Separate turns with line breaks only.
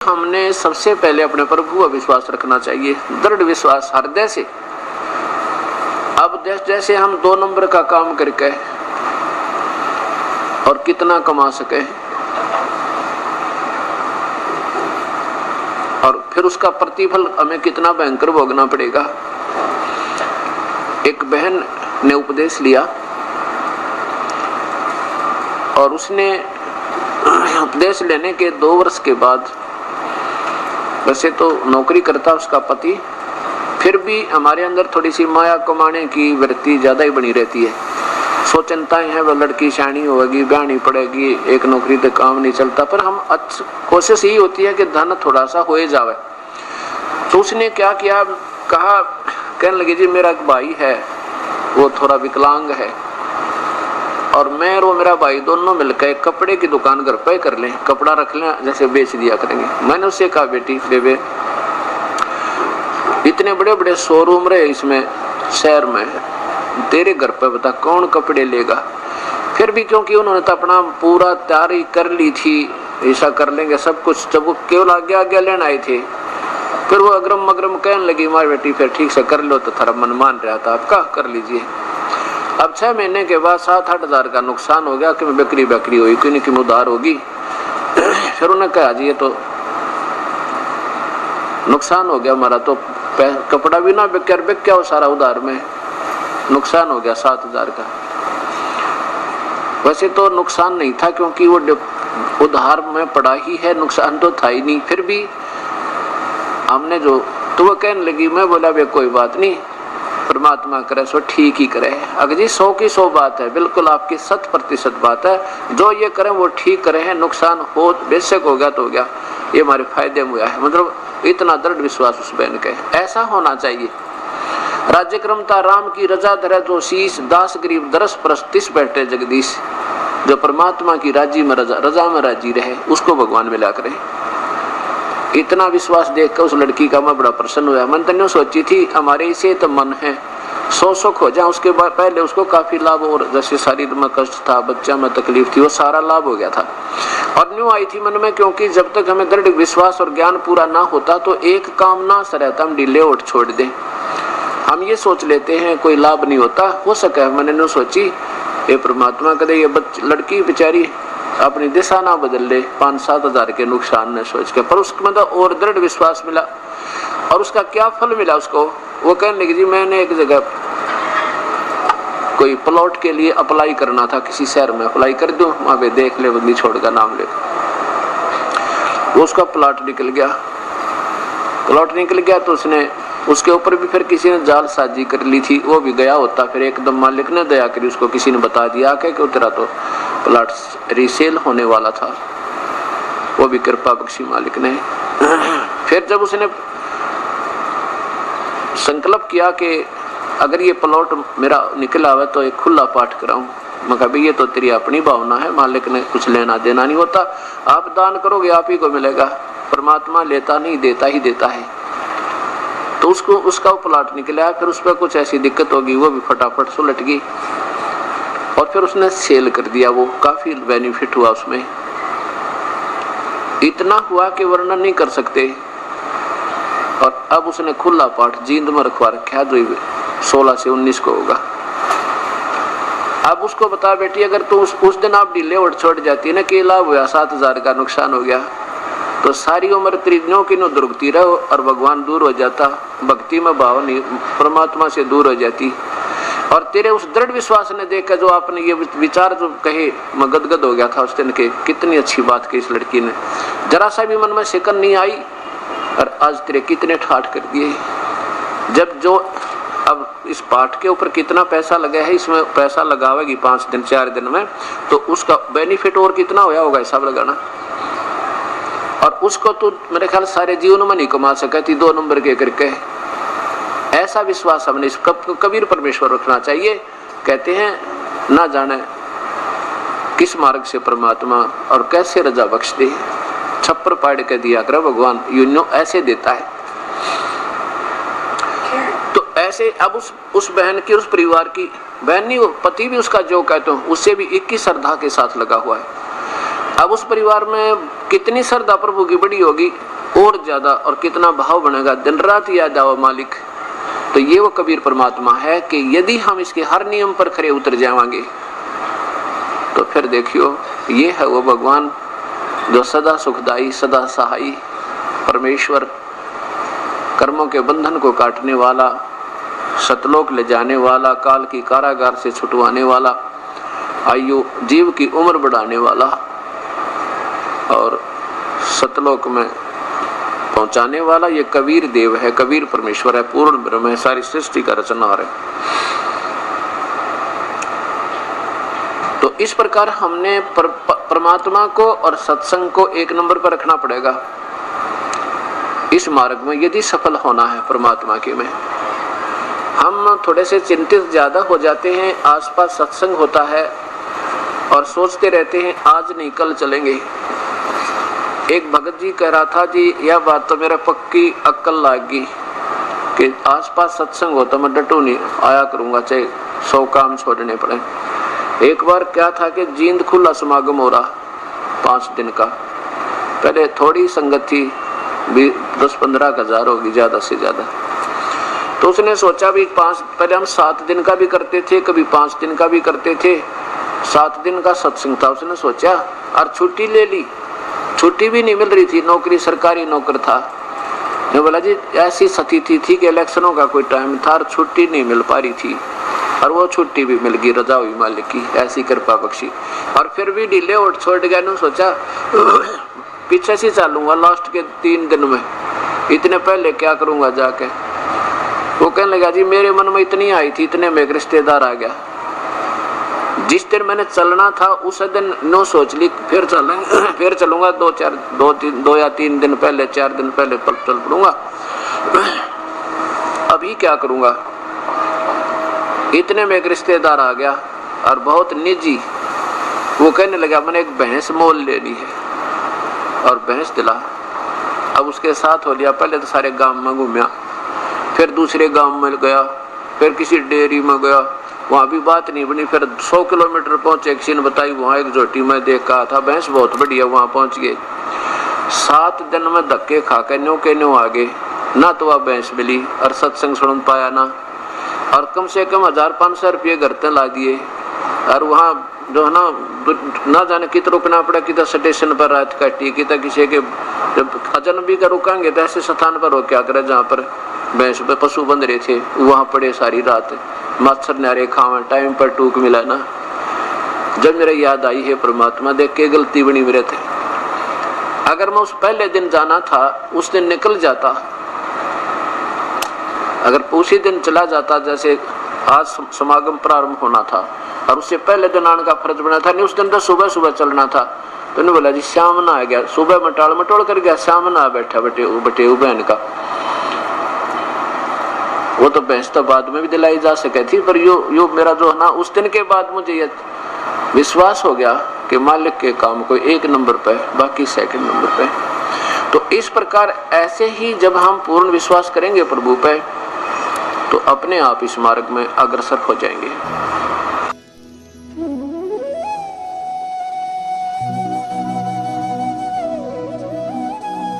हमने सबसे पहले अपने प्रभु का विश्वास रखना चाहिए, दृढ़ विश्वास हृदय से। अब जैसे हम 2 नंबर का काम करके और कितना कमा सके और फिर उसका प्रतिफल हमें कितना भयंकर भोगना पड़ेगा। एक बहन ने उपदेश लिया और उसने उपदेश लेने के 2 वर्ष के बाद, वैसे तो नौकरी करता उसका पति, फिर भी हमारे अंदर थोड़ी सी माया कमाने की वृत्ति ज्यादा ही बनी रहती है। सो चिंताएं हैं, वह लड़की शानी होगी, ब्याहनी पड़ेगी, एक नौकरी तो काम नहीं चलता, पर हम कोशिश यही होती है कि धन थोड़ा सा हो जावे। तो उसने क्या किया, कहा, कहने लगी जी मेरा एक भाई है, वो थोड़ा विकलांग है और मैं और वो मेरा भाई दोनों मिलकर एक कपड़े की दुकान घर पे कर लें, कपड़ा रख लें, जैसे बेच दिया करेंगे। मैंने उससे कहा बेटी बेबे, इतने बड़े बड़े शोरूम रहे इसमें शहर में, तेरे घर पे बता कौन कपड़े लेगा। फिर भी क्योंकि उन्होंने तो अपना पूरा तैयारी कर ली थी, ऐसा कर लेंगे सब कुछ, जब वो केवल आगे लेने आए थे, फिर वो अग्रम मग्रम कहने लगी माँ बेटी फिर ठीक से कर लो, तो थोड़ा मन मान रहा था, आपका कर लीजिए। अब 6 महीने के बाद 7-8 हज़ार का नुकसान हो गया कि बकरी हुई, क्यों नहीं उधार होगी। फिर उन्होंने कहा जी ये तो नुकसान हो गया हमारा, तो कपड़ा भी ना बिक गया वो सारा, उधार में नुकसान हो गया 7,000 का। वैसे तो नुकसान नहीं था क्योंकि वो उधार में पड़ा ही है, नुकसान तो था ही नहीं। फिर भी हमने जो, तो वो कहने लगी, मैं बोला वे कोई बात नहीं, परमात्मा करे सो ठीक ही करे। अगर जी 100 की 100 बात है, बिल्कुल आपकी 100% बात है, जो ये करें वो ठीक करे हैं, नुकसान हो बेशक हो गया तो हो गया, ये हमारे फायदे में हुआ है। मतलब इतना दृढ़ विश्वास उस बहन के, ऐसा होना चाहिए। राज्य क्रमता राम की रजा धरे जो शीश, दास गरीब दरस परस्तिस बैठे जगदीश। जो परमात्मा की राजी में रजा में राजी रहे, उसको भगवान मिला करे। इतना विश्वास देखकर उस लड़की का मैं बड़ा प्रसन्न हुआ। मन तन्यों सोची थी हमारे इसे तो मन है 100 खो जाए, उसके बाद पहले उसको काफी लाभ, और जैसे शरीर में कष्ट था, बच्चा में तकलीफ थी, वो सारा लाभ हो गया था। और न्यू आई थी मन में, क्योंकि जब तक हमें दृढ़ विश्वास और ज्ञान पूरा ना होता तो एक काम ना रहता, हम ढीले उठ छोड़ दें। हम ये सोच लेते हैं कोई लाभ नहीं होता, हो सके मैंने न्यू सोची ये परमात्मा कदे ये लड़की बेचारी अपनी दिशा ना बदल ले 5-7 हज़ार के नुकसान ने सोच के, पर उसको मतलब और दृढ़ विश्वास मिला। और उसका क्या फल मिला उसको, वो कहने लगी जी मैंने एक जगह कोई प्लॉट के लिए अप्लाई करना था, किसी शहर में अप्लाई कर दूं, वहां पे देख ले बदली छोड़ का नाम ले। वो उसका प्लॉट निकल गया तो उसने उसके ऊपर भी फिर किसी ने जाल साजी कर ली थी, वो भी गया होता, फिर एकदम मालिक ने दया करी, उसको किसी ने बता दिया कि तेरा तो प्लॉट रीसेल होने वाला था, वो भी कृपा बख्शी मालिक ने। फिर जब उसने संकल्प किया कि अगर ये प्लॉट मेरा निकला हुआ तो एक खुला पाठ कराऊं, मैं कहा ये तो तेरी अपनी भावना है, मालिक ने कुछ लेना देना नहीं होता, आप दान करोगे आप ही को मिलेगा, परमात्मा लेता नहीं देता ही देता है। तो उसका वो प्लॉट निकला, फिर उस पर कुछ ऐसी दिक्कत होगी, वो भी फटाफट सुलट गई और फिर उसने सेल कर दिया, वो काफी बेनिफिट हुआ उसमें, इतना हुआ कि वर्णन नहीं कर सकते। और अब उसने खुला पाठ जींद में रखवा रखा है, जो 16 से 19 को होगा। अब उसको बता बेटी अगर तू उस दिन आप ढीले उठ छोड़ जाती है ना, कि लाभ हुआ 7,000 का नुकसान हो गया, तो सारी उम्र त्रिज्ञों की न दुर्गती रहो और भगवान दूर हो जाता, भक्ति में भाव नहीं, परमात्मा से दूर हो जाती। और तेरे उस दृढ़ विश्वास ने देखकर जो आपने ये विचार जो कहे, मैं गदगद हो गया था उस दिन के, कितनी अच्छी बात की इस लड़की ने, जरा सा भी मन में शिकन नहीं आई, और आज तेरे कितने ठाठ कर दिए। जब जो अब इस पाठ के ऊपर कितना पैसा लगा है, इसमें पैसा लगावेगी 5 दिन 4 दिन में, तो उसका बेनिफिट और कितना होया होगा हिसाब लगाना। और उसको तो मेरे ख्याल सारे जीवन में नहीं कमा सका थी 2 नंबर के करके। ऐसा विश्वास हमने इस कबीर परमेश्वर रखना चाहिए। कहते हैं ना जाने किस मार्ग से परमात्मा और कैसे रजा बख्श दे, छप्पर पाड़ के दिया कर भगवान, यूं ऐसे देता है। तो ऐसे अब उस बहन की, उस परिवार की, बहन नहीं, पति भी उसका जो कहते हो उससे भी 21 श्रद्धा के साथ लगा हुआ है। अब उस परिवार में कितनी श्रद्धा प्रभु की बड़ी होगी, और ज्यादा और कितना भाव बनेगा, दिन रात याद आओ मालिक। तो ये वो कबीर परमात्मा है कि यदि हम इसके हर नियम पर खरे उतर जाएंगे तो फिर देखियो ये है वो भगवान जो सदा सुखदाई सदा सहाई परमेश्वर, कर्मों के बंधन को काटने वाला, सतलोक ले जाने वाला, काल की कारागार से छुटवाने वाला, आयु जीव की उम्र बढ़ाने वाला और सतलोक में पहुंचाने वाला ये कबीर देव है, कबीर परमेश्वर है, पूर्ण ब्रह्म है, सारी सृष्टि का रचनहार है। तो इस प्रकार हमने परमात्मा को और सत्संग को एक नंबर पर रखना पड़ेगा इस मार्ग में यदि सफल होना है परमात्मा के में। हम थोड़े से चिंतित ज्यादा हो जाते हैं, आसपास सत्संग होता है और सोचते रहते हैं आज नहीं कल चलेंगे। एक भगत जी कह रहा था जी यह बात तो मेरा पक्की अक्ल लागी कि आसपास सत्संग होता मैं डटू नहीं आया करूंगा चाहे 100 काम छोड़ने पड़े। एक बार क्या था कि जींद खुला समागम हो रहा 5 दिन का, पहले थोड़ी संगत थी 10-15 हजार होगी ज्यादा से ज्यादा। तो उसने सोचा भी पहले हम 7 दिन का भी करते थे, कभी 5 दिन का भी करते थे, 7 दिन का सत्संग था। उसने सोचा और छुट्टी ले ली, छुट्टी भी नहीं मिल रही थी, नौकरी सरकारी नौकर था। मैं बोला जी ऐसी स्थिति थी कि इलेक्शनों का कोई टाइम था और छुट्टी नहीं मिल पा रही थी और वो छुट्टी भी मिल गई, रजा हुई मालिक की ऐसी कृपा बख्शी। और फिर भी ढीले उठ छोड़ गया ना, सोचा पीछे से चलूंगा लास्ट के 3 दिन में, इतने पहले क्या करूंगा जाके। वो कहने लगा जी मेरे मन में इतनी आई थी, इतने में एक रिश्तेदार आ गया। जिस दिन मैंने चलना था उस दिन नो सोच ली फिर चलेंगे, फिर चलूंगा 2 या 3 दिन पहले 4 दिन पहले चल पड़ूंगा, अभी क्या करूंगा। इतने में एक रिश्तेदार आ गया और बहुत निजी, वो कहने लगा मैंने एक भैंस मोल लेनी है और भैंस दिला। अब उसके साथ हो लिया, पहले तो सारे गांव में घूमया, फिर दूसरे गांव में गया, फिर किसी डेयरी में गया, वहाँ भी बात नहीं बनी। फिर 100 किलोमीटर पहुंचे, किसी ने बताई वहाँ एक जोटी में देखा था भैंस बहुत बढ़िया, वहाँ पहुंच गए। 7 दिन में धक्के खा के न्यो आ गए, ना तो वह भैंस मिली और सत्संग सुन पाया ना, और कम से कम 1500 रुपये घर तक ला दिए। और वहाँ जो है ना जाने कितना रुकना पड़ा, कितना स्टेशन पर रात काटी, कितना किसी के अजनबी का रुकाएंगे तो ऐसे स्थान पर हो क्या करे जहाँ पर भैंस पे पशु बंध रहे थे, वहाँ पड़े सारी रात, मच्छर नारे खावा, टाइम पर टूक मिला ना। जब मेरे याद आई है परमात्मा देख के गलती बनी मेरे थे, अगर मैं उस पहले दिन जाना था उस दिन निकल जाता, अगर उसी दिन चला जाता जैसे आज समागम प्रारंभ होना था और उससे पहले दिन आने का फर्ज बना था, नहीं उस दिन तो सुबह सुबह चलना था। तो उन्होंने बोला जी शाम ना आ गया, सुबह में टाल मटोल कर गया, शाम ना बैठा बटे बहन का। वो तो भैंस तो बाद में भी दिलाई जा सके थी, पर यो मेरा जो है ना उस दिन के बाद मुझे ये विश्वास हो गया कि मालिक के काम को 1 नंबर पे, बाकी 2nd नंबर पे। तो इस प्रकार ऐसे ही जब हम पूर्ण विश्वास करेंगे प्रभु पे तो अपने आप इस मार्ग में अग्रसर हो जाएंगे।